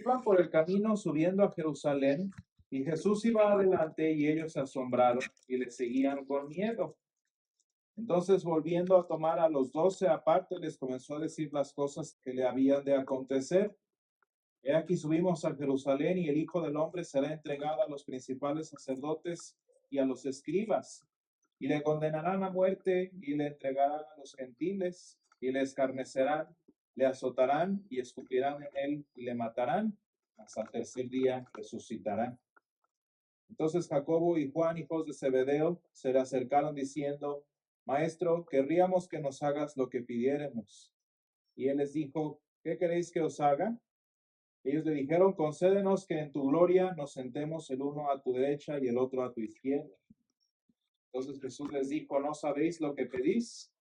Iban por el camino subiendo a Jerusalén, y Jesús iba adelante y ellos se asombraron y le seguían con miedo. Entonces, volviendo a tomar a los 12 aparte, les comenzó a decir las cosas que le habían de acontecer. He aquí subimos a Jerusalén y el Hijo del Hombre será entregado a los principales sacerdotes y a los escribas, y le condenarán a muerte y le entregarán a los gentiles y le escarnecerán, le azotarán y escupirán en él y le matarán, hasta el tercer día resucitará. Entonces Jacobo y Juan, hijos de Zebedeo, se le acercaron diciendo: Maestro, querríamos que nos hagas lo que pidiéremos. Y él les dijo: ¿Qué queréis que os haga? Ellos le dijeron: concédenos que en tu gloria nos sentemos el uno a tu derecha y el otro a tu izquierda. Entonces Jesús les dijo: ¿no sabéis lo que pedís?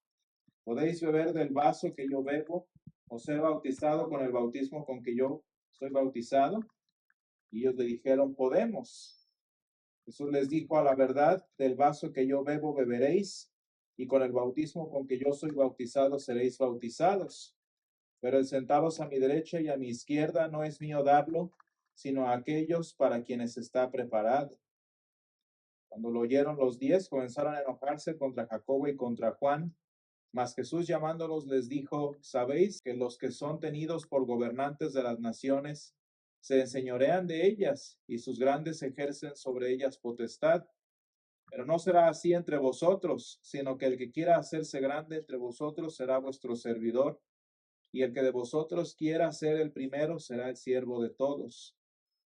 ¿Podéis beber del vaso que yo bebo, o ser bautizado con el bautismo con que yo soy bautizado? Y ellos le dijeron: podemos. Jesús les dijo: a la verdad, del vaso que yo bebo beberéis, y con el bautismo con que yo soy bautizado seréis bautizados. Pero el sentaros a mi derecha y a mi izquierda no es mío darlo, sino a aquellos para quienes está preparado. Cuando lo oyeron los 10, comenzaron a enojarse contra Jacobo y contra Juan. Mas Jesús, llamándolos, les dijo: ¿sabéis que los que son tenidos por gobernantes de las naciones se enseñorean de ellas, y sus grandes ejercen sobre ellas potestad? Pero no será así entre vosotros, sino que el que quiera hacerse grande entre vosotros será vuestro servidor, y el que de vosotros quiera ser el primero será el siervo de todos.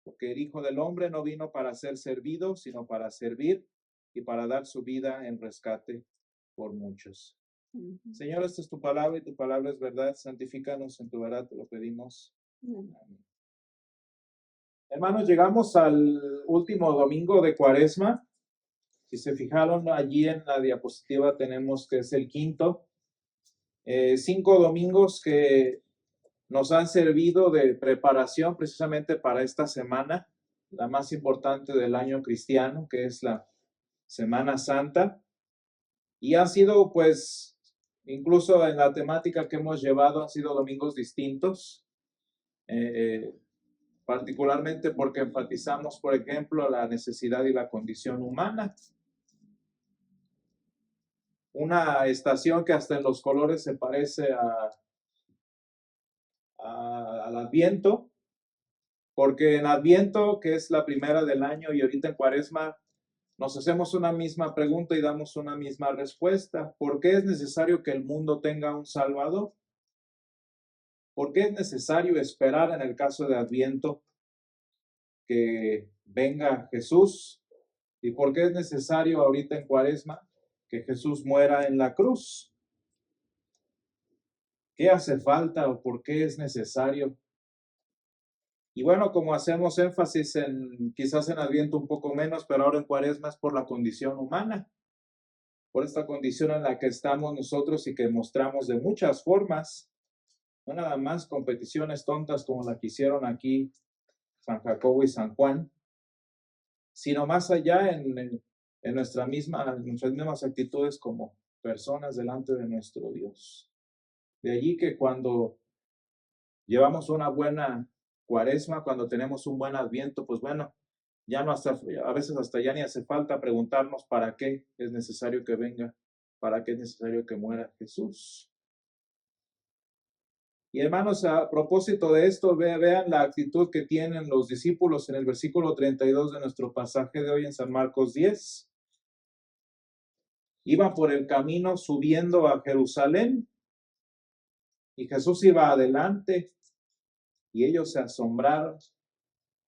Porque el Hijo del Hombre no vino para ser servido, sino para servir y para dar su vida en rescate por muchos. Señor, esta es tu palabra y tu palabra es verdad. Santifícanos en tu verdad, te lo pedimos. Amén. Hermanos, llegamos al último domingo de Cuaresma. Si se fijaron allí en la diapositiva, tenemos que es el quinto. 5 domingos que nos han servido de preparación precisamente para esta semana, la más importante del año cristiano, que es la Semana Santa. Y han sido, pues, incluso en la temática que hemos llevado, han sido domingos distintos, particularmente porque enfatizamos, por ejemplo, la necesidad y la condición humana. Una estación que hasta en los colores se parece al Adviento, porque en Adviento, que es la primera del año, y ahorita en Cuaresma, nos hacemos una misma pregunta y damos una misma respuesta. ¿Por qué es necesario que el mundo tenga un Salvador? ¿Por qué es necesario esperar en el caso de Adviento que venga Jesús? ¿Y por qué es necesario ahorita en Cuaresma que Jesús muera en la cruz? ¿Qué hace falta o por qué es necesario? Y bueno, como hacemos énfasis quizás en Adviento un poco menos, pero ahora en Cuaresma es por la condición humana, por esta condición en la que estamos nosotros y que mostramos de muchas formas, no nada más competiciones tontas como la que hicieron aquí San Jacobo y San Juan, sino más allá en nuestras mismas actitudes como personas delante de nuestro Dios. De allí que cuando llevamos una buena Cuaresma, cuando tenemos un buen Adviento, pues bueno, ya no a veces hasta ya ni hace falta preguntarnos para qué es necesario que venga, para qué es necesario que muera Jesús. Y hermanos, a propósito de esto, vean la actitud que tienen los discípulos en el versículo 32 de nuestro pasaje de hoy en San Marcos 10. Iban por el camino subiendo a Jerusalén y Jesús iba adelante y ellos se asombraron.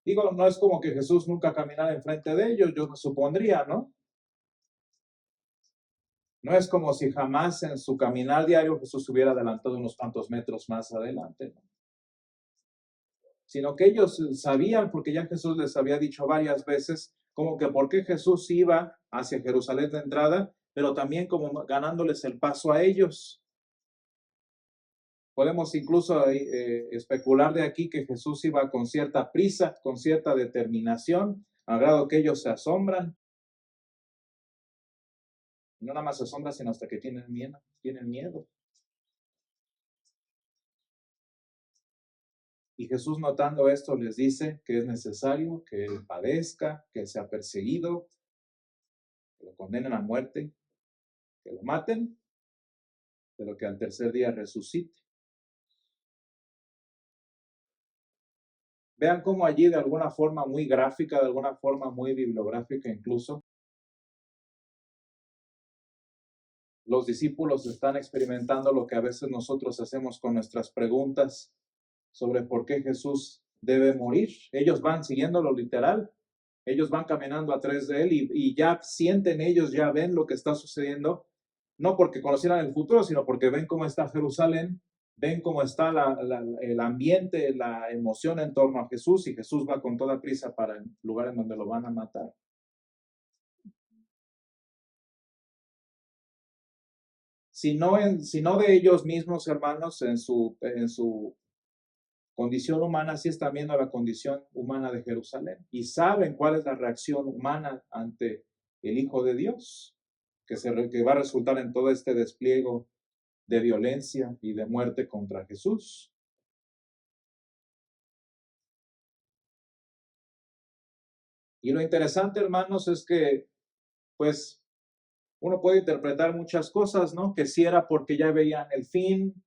Digo, no es como que Jesús nunca caminara enfrente de ellos, yo me supondría, ¿no? No es como si jamás en su caminar diario Jesús hubiera adelantado unos cuantos metros más adelante, ¿no? Sino que ellos sabían, porque ya Jesús les había dicho varias veces, como que por qué Jesús iba hacia Jerusalén de entrada, pero también como ganándoles el paso a ellos. Podemos incluso especular de aquí que Jesús iba con cierta prisa, con cierta determinación, al grado que ellos se asombran. No nada más se asombran, sino hasta que tienen miedo. Y Jesús, notando esto, les dice que es necesario que él padezca, que él sea perseguido, que lo condenen a muerte, que lo maten, pero que al tercer día resucite. Vean cómo allí, de alguna forma muy gráfica, de alguna forma muy bibliográfica incluso, los discípulos están experimentando lo que a veces nosotros hacemos con nuestras preguntas sobre por qué Jesús debe morir. Ellos van siguiéndolo literal. Ellos van caminando atrás de él y ya sienten, ellos ya ven lo que está sucediendo, no porque conocieran el futuro, sino porque ven cómo está Jerusalén, ven cómo está el ambiente, la emoción en torno a Jesús, y Jesús va con toda prisa para el lugar en donde lo van a matar. Si no de ellos mismos, hermanos, en su condición humana, sí están viendo la condición humana de Jerusalén y saben cuál es la reacción humana ante el Hijo de Dios, que va a resultar en todo este despliegue de violencia y de muerte contra Jesús. Y lo interesante, hermanos, es que, pues, uno puede interpretar muchas cosas, ¿no? Que si era porque ya veían el fin,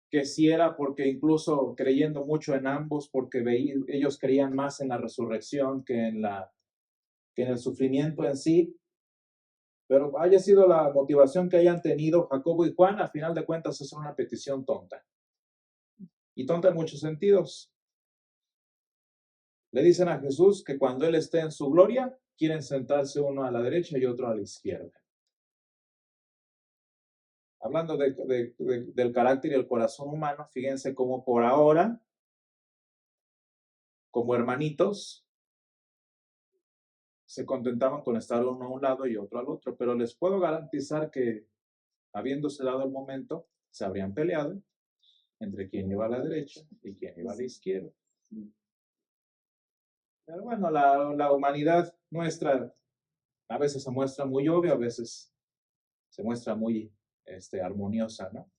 que si era porque incluso creyendo mucho en ambos, porque ellos creían más en la resurrección que en el sufrimiento en sí. Pero haya sido la motivación que hayan tenido Jacobo y Juan, a final de cuentas es una petición tonta. Y tonta en muchos sentidos. Le dicen a Jesús que cuando Él esté en su gloria, quieren sentarse uno a la derecha y otro a la izquierda. Hablando del carácter y el corazón humano, fíjense cómo por ahora, como hermanitos, se contentaban con estar uno a un lado y otro al otro, pero les puedo garantizar que, habiéndose dado el momento, se habrían peleado entre quién iba a la derecha y quién iba a la izquierda. Pero bueno, la humanidad nuestra a veces se muestra muy obvia, a veces se muestra muy armoniosa, ¿no?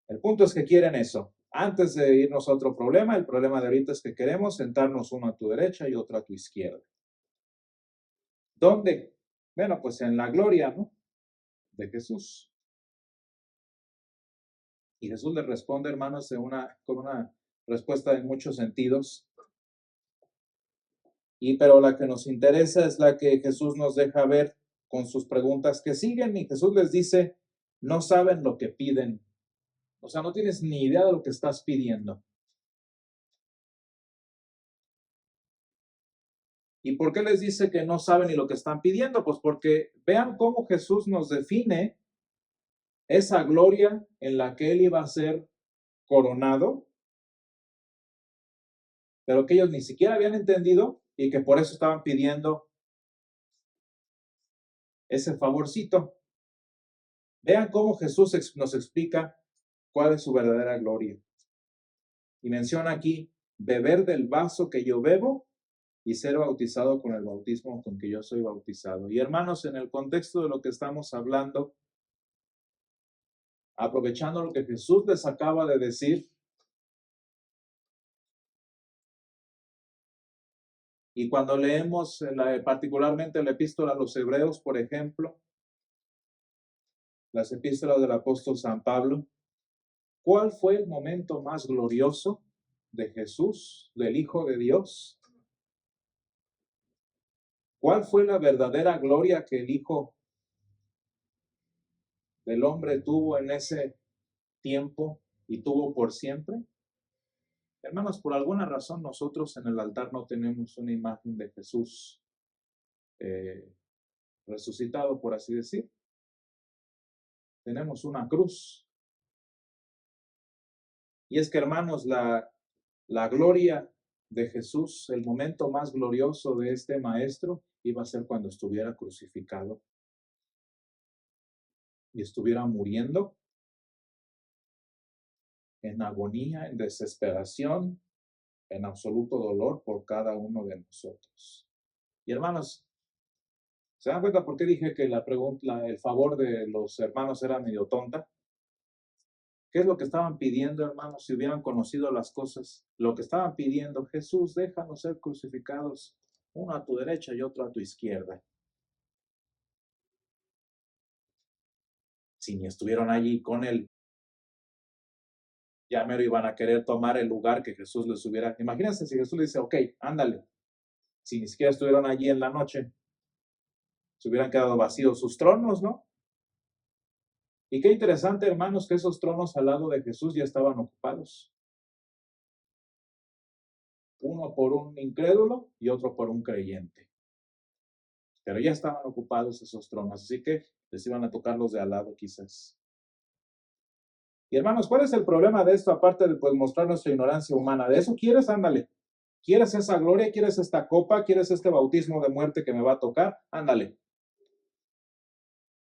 El punto es que quieren eso. Antes de irnos a otro problema, el problema de ahorita es que queremos sentarnos uno a tu derecha y otro a tu izquierda. ¿Dónde? Bueno, pues en la gloria, ¿no? De Jesús. Y Jesús le responde, hermanos, con una respuesta en muchos sentidos. Pero la que nos interesa es la que Jesús nos deja ver con sus preguntas que siguen. Y Jesús les dice, no saben lo que piden. O sea, no tienes ni idea de lo que estás pidiendo. ¿Y por qué les dice que no saben ni lo que están pidiendo? Pues porque vean cómo Jesús nos define esa gloria en la que Él iba a ser coronado, pero que ellos ni siquiera habían entendido y que por eso estaban pidiendo ese favorcito. Vean cómo Jesús nos explica cuál es su verdadera gloria. Y menciona aquí, beber del vaso que yo bebo y ser bautizado con el bautismo con que yo soy bautizado. Y hermanos, en el contexto de lo que estamos hablando, aprovechando lo que Jesús les acaba de decir, y cuando leemos particularmente la epístola a los Hebreos, por ejemplo, las epístolas del apóstol San Pablo, ¿cuál fue el momento más glorioso de Jesús, del Hijo de Dios? ¿Cuál fue la verdadera gloria que el Hijo del Hombre tuvo en ese tiempo y tuvo por siempre? Hermanos, por alguna razón nosotros en el altar no tenemos una imagen de Jesús resucitado, por así decir. Tenemos una cruz. Y es que, hermanos, la gloria de Jesús, el momento más glorioso de este maestro, iba a ser cuando estuviera crucificado y estuviera muriendo en agonía, en desesperación, en absoluto dolor por cada uno de nosotros. Y hermanos, ¿se dan cuenta por qué dije que el favor de los hermanos era medio tonta? ¿Qué es lo que estaban pidiendo, hermanos? Si hubieran conocido las cosas, lo que estaban pidiendo, Jesús, déjanos ser crucificados, uno a tu derecha y otro a tu izquierda. Si ni estuvieron allí con él, ya mero iban a querer tomar el lugar que Jesús les hubiera. Imagínense si Jesús le dice, ok, ándale. Si ni siquiera estuvieron allí en la noche, se hubieran quedado vacíos sus tronos, ¿no? Y qué interesante, hermanos, que esos tronos al lado de Jesús ya estaban ocupados. Uno por un incrédulo y otro por un creyente. Pero ya estaban ocupados esos tronos, así que les iban a tocar los de al lado quizás. Y hermanos, ¿cuál es el problema de esto? Aparte de pues, mostrar nuestra ignorancia humana. ¿De eso quieres? Ándale. ¿Quieres esa gloria? ¿Quieres esta copa? ¿Quieres este bautismo de muerte que me va a tocar? Ándale.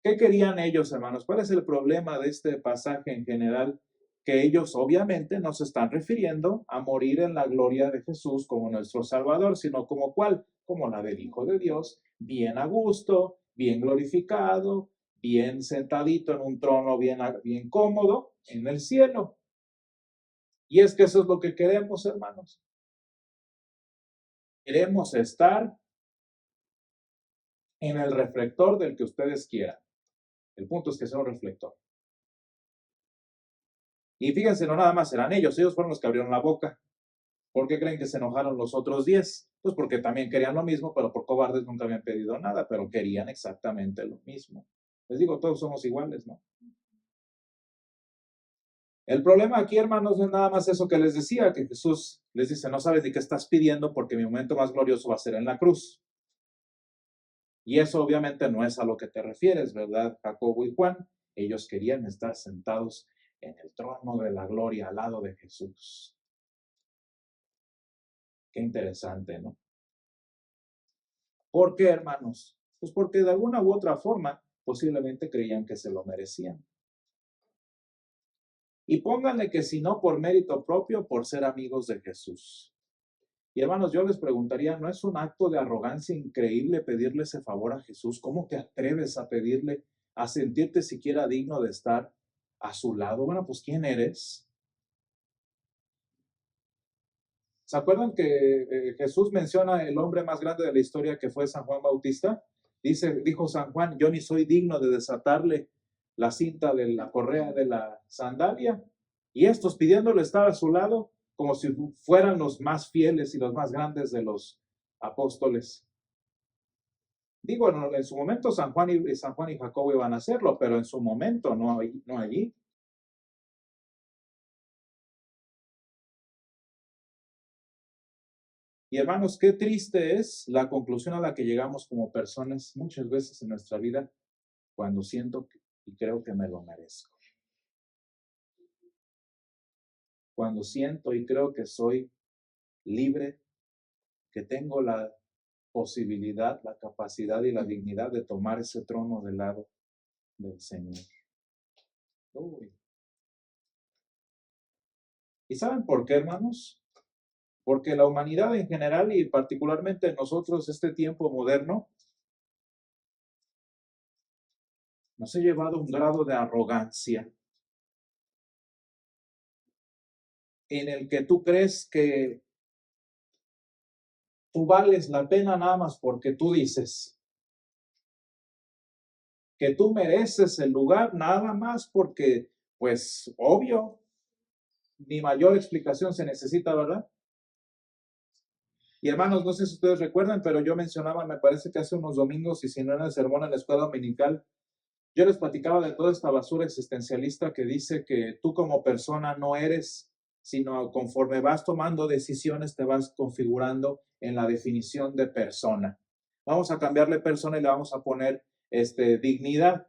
¿Qué querían ellos, hermanos? ¿Cuál es el problema de este pasaje en general? Que ellos obviamente no se están refiriendo a morir en la gloria de Jesús como nuestro Salvador, sino como cuál, como la del Hijo de Dios, bien a gusto, bien glorificado, bien sentadito en un trono bien cómodo en el cielo. Y es que eso es lo que queremos, hermanos. Queremos estar en el reflector del que ustedes quieran. El punto es que sea un reflector. Y fíjense, no nada más eran ellos fueron los que abrieron la boca. ¿Por qué creen que se enojaron los otros 10? Pues porque también querían lo mismo, pero por cobardes nunca habían pedido nada, pero querían exactamente lo mismo. Les digo, todos somos iguales, ¿no? El problema aquí, hermanos, no es nada más eso que les decía, que Jesús les dice, no sabes ni qué estás pidiendo porque mi momento más glorioso va a ser en la cruz. Y eso obviamente no es a lo que te refieres, ¿verdad, Jacobo y Juan? Ellos querían estar sentados en el trono de la gloria al lado de Jesús. Qué interesante, ¿no? ¿Por qué, hermanos? Pues porque de alguna u otra forma posiblemente creían que se lo merecían. Y pónganle que si no por mérito propio, por ser amigos de Jesús. Y hermanos, yo les preguntaría, ¿no es un acto de arrogancia increíble pedirle ese favor a Jesús? ¿Cómo te atreves a pedirle, a sentirte siquiera digno de estar a su lado? Bueno, pues ¿quién eres? ¿Se acuerdan que Jesús menciona el hombre más grande de la historia que fue San Juan Bautista? Dijo San Juan, yo ni soy digno de desatarle la cinta de la correa de la sandalia. Y estos pidiéndole estar a su lado como si fueran los más fieles y los más grandes de los apóstoles. Digo, en su momento San Juan y Jacobo iban a hacerlo, pero en su momento no allí. Y hermanos, qué triste es la conclusión a la que llegamos como personas muchas veces en nuestra vida cuando siento y creo que me lo merezco. Cuando siento y creo que soy libre, que tengo la posibilidad, la capacidad y la dignidad de tomar ese trono del lado del Señor. Uy. ¿Y saben por qué, hermanos? Porque la humanidad en general y particularmente nosotros, este tiempo moderno, nos ha llevado a un grado de arrogancia en el que tú crees que tú vales la pena nada más porque tú dices que tú mereces el lugar nada más porque, pues, obvio, ni mayor explicación se necesita, ¿verdad? Y hermanos, no sé si ustedes recuerdan, pero yo mencionaba, me parece que hace unos domingos, y si no en el sermón en la escuela dominical, yo les platicaba de toda esta basura existencialista que dice que tú como persona no eres, sino conforme vas tomando decisiones te vas configurando en la definición de persona. Vamos a cambiarle persona y le vamos a poner dignidad.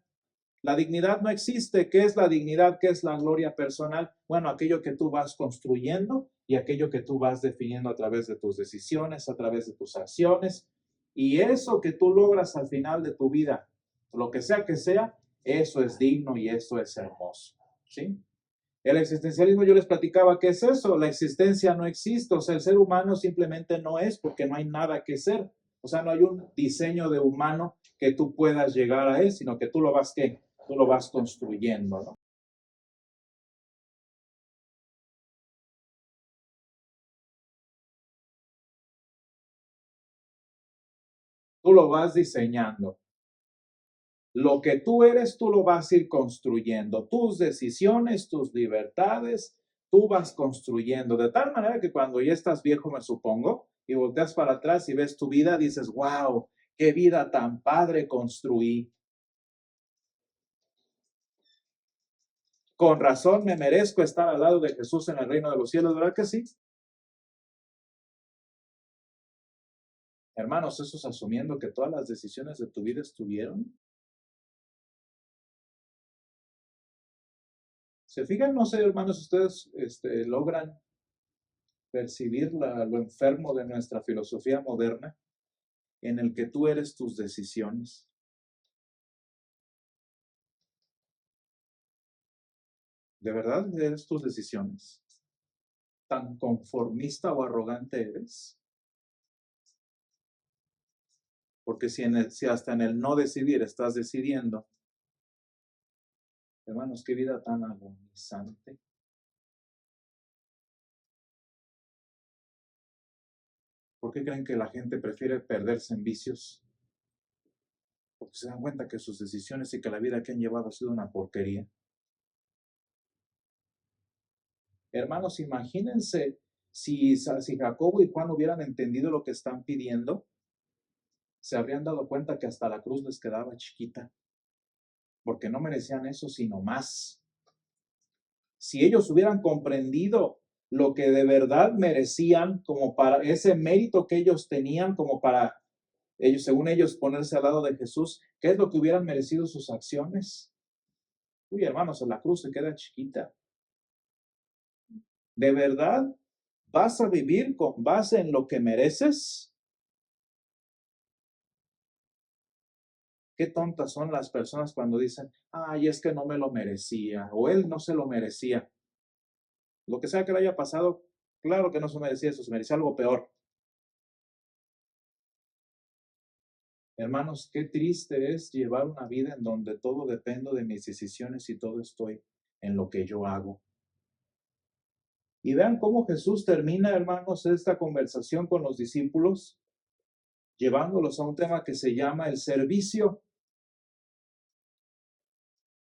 La dignidad no existe. ¿Qué es la dignidad? ¿Qué es la gloria personal? Bueno, aquello que tú vas construyendo y aquello que tú vas definiendo a través de tus decisiones, a través de tus acciones. Y eso que tú logras al final de tu vida, lo que sea, eso es digno y eso es hermoso. ¿Sí? El existencialismo, yo les platicaba, ¿qué es eso? La existencia no existe, o sea, el ser humano simplemente no es porque no hay nada que ser. O sea, no hay un diseño de humano que tú puedas llegar a él, sino que tú lo vas, ¿qué? Tú lo vas construyendo, ¿no? Tú lo vas diseñando. Lo que tú eres, tú lo vas a ir construyendo. Tus decisiones, tus libertades, tú vas construyendo. De tal manera que cuando ya estás viejo, me supongo, y volteas para atrás y ves tu vida, dices, wow, qué vida tan padre construí. Con razón me merezco estar al lado de Jesús en el reino de los cielos, ¿verdad que sí? Hermanos, eso es asumiendo que todas las decisiones de tu vida estuvieron. ¿Se fijan? No sé, hermanos, ustedes logran percibir lo enfermo de nuestra filosofía moderna, en el que tú eres tus decisiones. ¿De verdad eres tus decisiones? ¿Tan conformista o arrogante eres? Porque si hasta en el no decidir estás decidiendo, hermanos, qué vida tan agonizante. ¿Por qué creen que la gente prefiere perderse en vicios? Porque se dan cuenta que sus decisiones y que la vida que han llevado ha sido una porquería. Hermanos, imagínense si Jacobo y Juan hubieran entendido lo que están pidiendo, se habrían dado cuenta que hasta la cruz les quedaba chiquita, porque no merecían eso, sino más. Si ellos hubieran comprendido lo que de verdad merecían, como para ese mérito que ellos tenían, como para ellos, según ellos, ponerse al lado de Jesús, ¿qué es lo que hubieran merecido sus acciones? Uy, hermanos, la cruz se queda chiquita. ¿De verdad vas a vivir con base en lo que mereces? Qué tontas son las personas cuando dicen, ay, es que no me lo merecía, o él no se lo merecía. Lo que sea que le haya pasado, claro que no se merecía eso, se merecía algo peor. Hermanos, qué triste es llevar una vida en donde todo depende de mis decisiones y todo estoy en lo que yo hago. Y vean cómo Jesús termina, hermanos, esta conversación con los discípulos, llevándolos a un tema que se llama el servicio.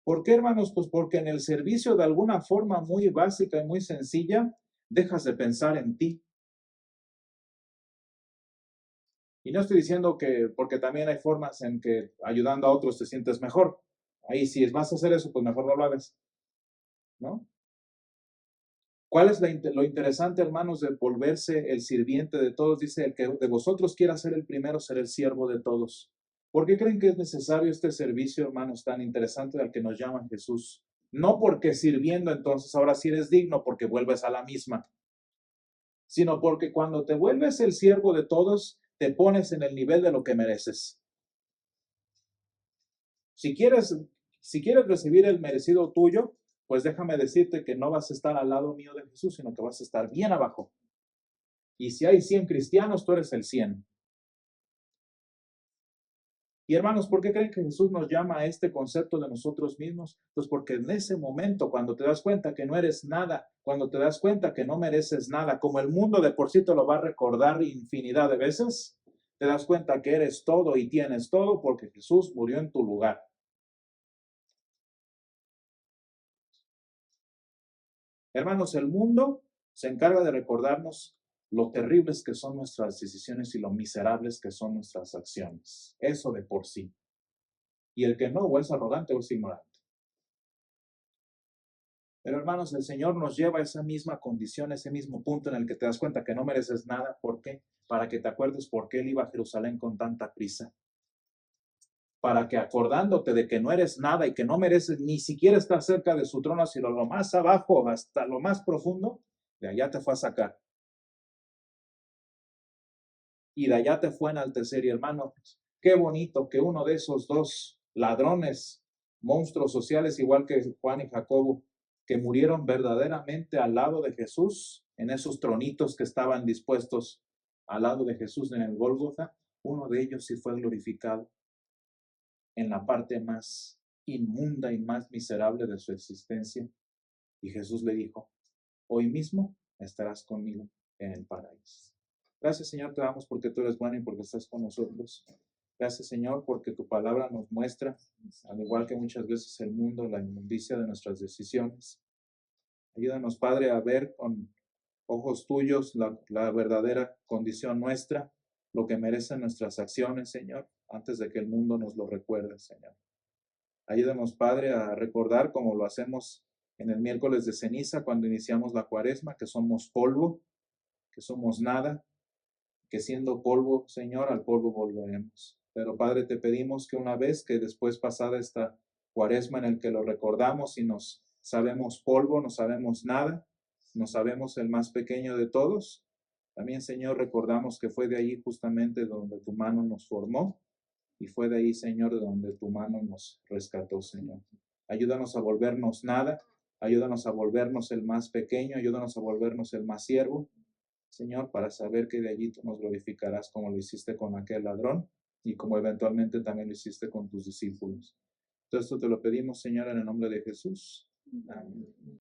¿Por qué, hermanos? Pues porque en el servicio, de alguna forma muy básica y muy sencilla, dejas de pensar en ti. Y no estoy diciendo que, porque también hay formas en que ayudando a otros te sientes mejor. Ahí si vas a hacer eso, pues mejor no lo hagas, ¿no? ¿Cuál es lo interesante, hermanos, de volverse el sirviente de todos? Dice, el que de vosotros quiera ser el primero, ser el siervo de todos. ¿Por qué creen que es necesario este servicio, hermanos, tan interesante al que nos llama Jesús? No porque sirviendo entonces ahora sí eres digno porque vuelves a la misma, sino porque cuando te vuelves el siervo de todos, te pones en el nivel de lo que mereces. Si quieres recibir el merecido tuyo, pues déjame decirte que no vas a estar al lado mío de Jesús, sino que vas a estar bien abajo. Y si hay 100 cristianos, tú eres el 100. Y hermanos, ¿por qué creen que Jesús nos llama a este concepto de nosotros mismos? Pues porque en ese momento, cuando te das cuenta que no eres nada, cuando te das cuenta que no mereces nada, como el mundo de por sí te lo va a recordar infinidad de veces, te das cuenta que eres todo y tienes todo porque Jesús murió en tu lugar. Hermanos, el mundo se encarga de recordarnos lo terribles que son nuestras decisiones y lo miserables que son nuestras acciones. Eso de por sí. Y el que no, o es arrogante o es ignorante. Pero hermanos, el Señor nos lleva a esa misma condición, ese mismo punto en el que te das cuenta que no mereces nada. ¿Por qué? Para que te acuerdes por qué Él iba a Jerusalén con tanta prisa. Para que acordándote de que no eres nada y que no mereces ni siquiera estar cerca de su trono, sino lo más abajo, hasta lo más profundo, de allá te fue a sacar. Y de allá te fue a enaltecer. Y hermano, qué bonito que uno de esos dos ladrones, monstruos sociales, igual que Juan y Jacobo, que murieron verdaderamente al lado de Jesús, en esos tronitos que estaban dispuestos al lado de Jesús en el Gólgota, uno de ellos sí fue glorificado en la parte más inmunda y más miserable de su existencia. Y Jesús le dijo, hoy mismo estarás conmigo en el paraíso. Gracias, Señor, te damos porque tú eres bueno y porque estás con nosotros. Gracias, Señor, porque tu palabra nos muestra, al igual que muchas veces el mundo, la inmundicia de nuestras decisiones. Ayúdanos, Padre, a ver con ojos tuyos la verdadera condición nuestra, lo que merecen nuestras acciones, Señor, antes de que el mundo nos lo recuerde, Señor. Ayúdanos, Padre, a recordar como lo hacemos en el miércoles de ceniza, cuando iniciamos la cuaresma, que somos polvo, que somos nada, que siendo polvo, Señor, al polvo volveremos. Pero, Padre, te pedimos que una vez que después pasada esta cuaresma en el que lo recordamos y nos sabemos polvo, no sabemos nada, no sabemos el más pequeño de todos, también, Señor, recordamos que fue de ahí justamente donde tu mano nos formó y fue de ahí, Señor, de donde tu mano nos rescató, Señor. Ayúdanos a volvernos nada, ayúdanos a volvernos el más pequeño, ayúdanos a volvernos el más siervo, Señor, para saber que de allí tú nos glorificarás como lo hiciste con aquel ladrón y como eventualmente también lo hiciste con tus discípulos. Todo esto te lo pedimos, Señor, en el nombre de Jesús. Amén.